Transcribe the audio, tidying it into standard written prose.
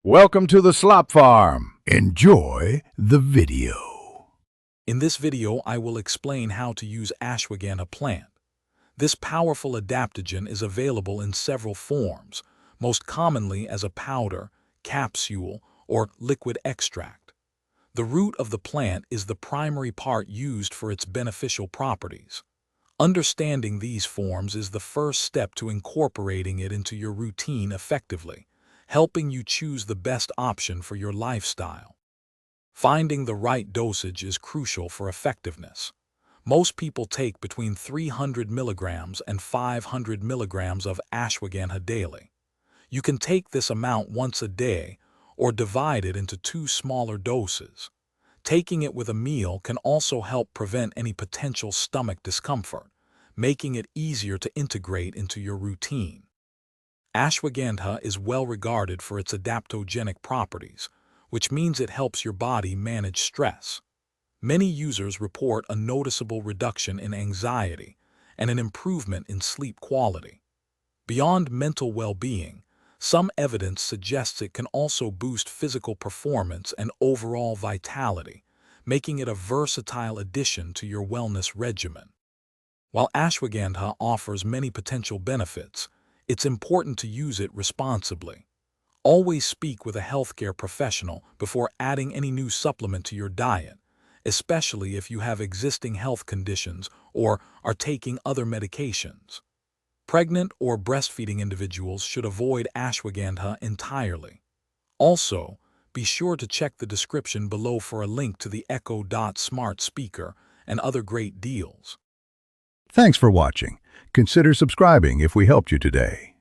Welcome to the Slop Farm. Enjoy the video. In this video, I will explain how to use Ashwagandha plant. This powerful adaptogen is available in several forms, most commonly as a powder, capsule, or liquid extract. The root of the plant is the primary part used for its beneficial properties. Understanding these forms is the first step to incorporating it into your routine effectively, helping you choose the best option for your lifestyle. Finding the right dosage is crucial for effectiveness. Most people take between 300 milligrams and 500 milligrams of ashwagandha daily. You can take this amount once a day or divide it into two smaller doses. Taking it with a meal can also help prevent any potential stomach discomfort, making it easier to integrate into your routine. Ashwagandha is well regarded for its adaptogenic properties, which means it helps your body manage stress. Many users report a noticeable reduction in anxiety and an improvement in sleep quality. Beyond mental well-being, some evidence suggests it can also boost physical performance and overall vitality, making it a versatile addition to your wellness regimen. While ashwagandha offers many potential benefits, it's important to use it responsibly. Always speak with a healthcare professional before adding any new supplement to your diet, especially if you have existing health conditions or are taking other medications. Pregnant or breastfeeding individuals should avoid ashwagandha entirely. Also, be sure to check the description below for a link to the Echo Dot smart speaker and other great deals. Thanks for watching. Consider subscribing if we helped you today.